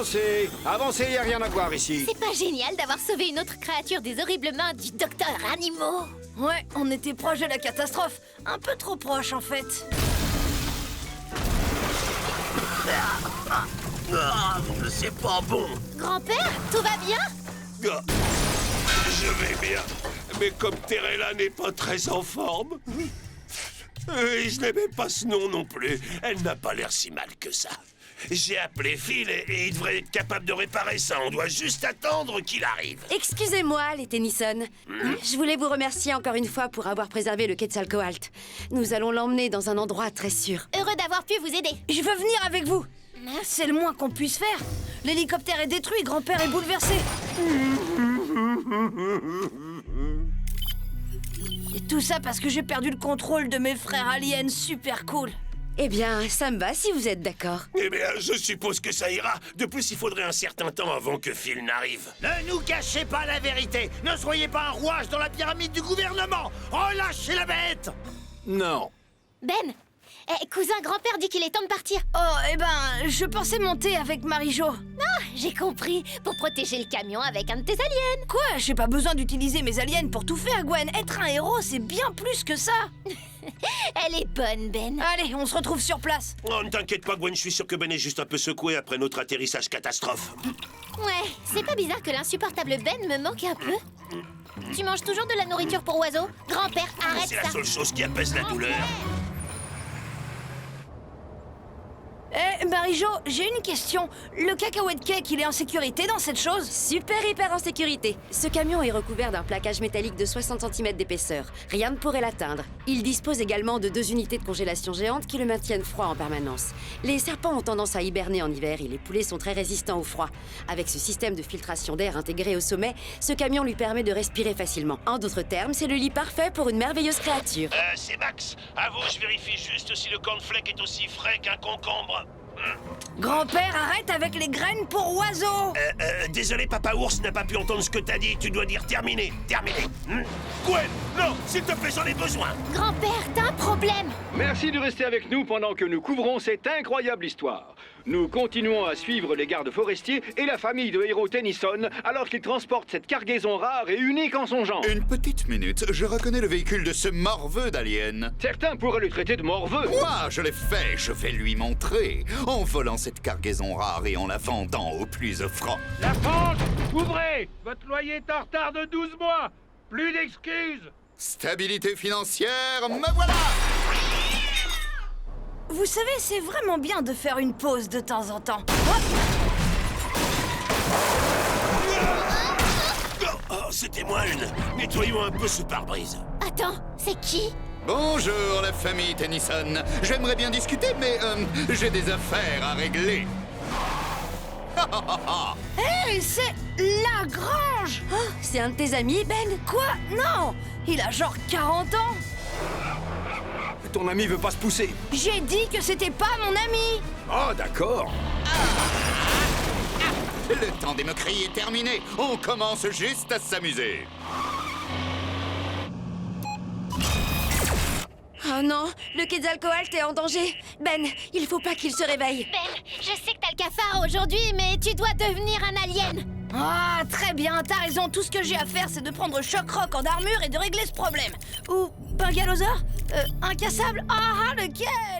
Avancez. Avancez, y a rien à voir ici. C'est pas génial d'avoir sauvé une autre créature des horribles mains du docteur Animaux. Ouais, on était proche de la catastrophe. Un peu trop proche, en fait. C'est pas bon. Grand-père, tout va bien? Je vais bien. Mais comme Terella n'est pas très en forme... Et je n'aimais pas ce nom non plus. Elle n'a pas l'air si mal que ça. J'ai appelé Phil et il devrait être capable de réparer ça. On doit juste attendre qu'il arrive. Excusez-moi, les Tennyson. Je voulais vous remercier encore une fois pour avoir préservé le Quetzalcoatl. Nous allons l'emmener dans un endroit très sûr. Heureux d'avoir pu vous aider. Je veux venir avec vous. C'est le moins qu'on puisse faire. L'hélicoptère est détruit, grand-père est bouleversé. Et tout ça parce que j'ai perdu le contrôle de mes frères aliens super cool. Eh bien, ça me va si vous êtes d'accord. Eh bien, je suppose que ça ira. De plus, il faudrait un certain temps avant que Phil n'arrive. Ne nous cachez pas la vérité. Ne soyez pas un rouage dans la pyramide du gouvernement. Relâchez la bête. Non. Ben, cousin, grand-père dit qu'il est temps de partir. Oh, eh ben, je pensais monter avec Marie-Jo. Ah, j'ai compris. Pour protéger le camion avec un de tes aliens. Quoi? J'ai pas besoin d'utiliser mes aliens pour tout faire, Gwen. Être un héros, c'est bien plus que ça. Elle est bonne, Ben. Allez, on se retrouve sur place. Oh, ne t'inquiète pas, Gwen, je suis sûr que Ben est juste un peu secoué après notre atterrissage catastrophe. Ouais, c'est pas bizarre que l'insupportable Ben me manque un peu. Tu manges toujours de la nourriture pour oiseaux? Grand-père, arrête C'est ça. la seule chose qui apaise la douleur. Eh, Marie-Jo, j'ai une question. Le cacahuète cake, il est en sécurité dans cette chose? Super hyper en sécurité. Ce camion est recouvert d'un plaquage métallique de 60 cm d'épaisseur. Rien ne pourrait l'atteindre. Il dispose également de 2 unités de congélation géantes qui le maintiennent froid en permanence. Les serpents ont tendance à hiberner en hiver et les poulets sont très résistants au froid. Avec ce système de filtration d'air intégré au sommet, ce camion lui permet de respirer facilement. En d'autres termes, c'est le lit parfait pour une merveilleuse créature. C'est Max. À vous, je vérifie juste si le cornflake est aussi frais qu'un concombre. Grand-père, arrête avec les graines pour oiseaux. Désolé, Papa Ours n'a pas pu entendre ce que t'as dit. Tu dois dire terminé. Terminé. Gwen, non, s'il te plaît, j'en ai besoin. Grand-père, t'as un problème. Merci de rester avec nous pendant que nous couvrons cette incroyable histoire. Nous continuons à suivre les gardes forestiers et la famille de héros Tennyson alors qu'ils transportent cette cargaison rare et unique en son genre. Une petite minute, je reconnais le véhicule de ce morveux d'alien. Certains pourraient le traiter de morveux. Moi, je l'ai fait, je vais lui montrer. En volant cette cargaison rare et en la vendant au plus offrant. La France, ouvrez! Votre loyer est en retard de 12 mois! Plus d'excuses! Stabilité financière, me voilà! Vous savez, c'est vraiment bien de faire une pause de temps en temps. Oh, c'était moi une. Nettoyons un peu ce pare-brise. Attends, c'est qui? Bonjour la famille Tennyson. J'aimerais bien discuter, mais j'ai des affaires à régler. Hé, c'est Lagrange! Oh, c'est un de tes amis, Ben? Quoi? Non! Il a genre 40 ans! Ton ami veut pas se pousser. J'ai dit que c'était pas mon ami! Oh, d'accord. Le temps des moqueries est terminé. On commence juste à s'amuser. Oh non, le Quetzalcoatl est en danger. Ben, il faut pas qu'il se réveille. Ben, je sais que t'as le cafard aujourd'hui, mais tu dois devenir un alien. Ah, très bien, t'as raison. Tout ce que j'ai à faire, c'est de prendre Choc-Roc en armure et de régler ce problème. Ou Bungalosaur? Incassable? Ah, lequel?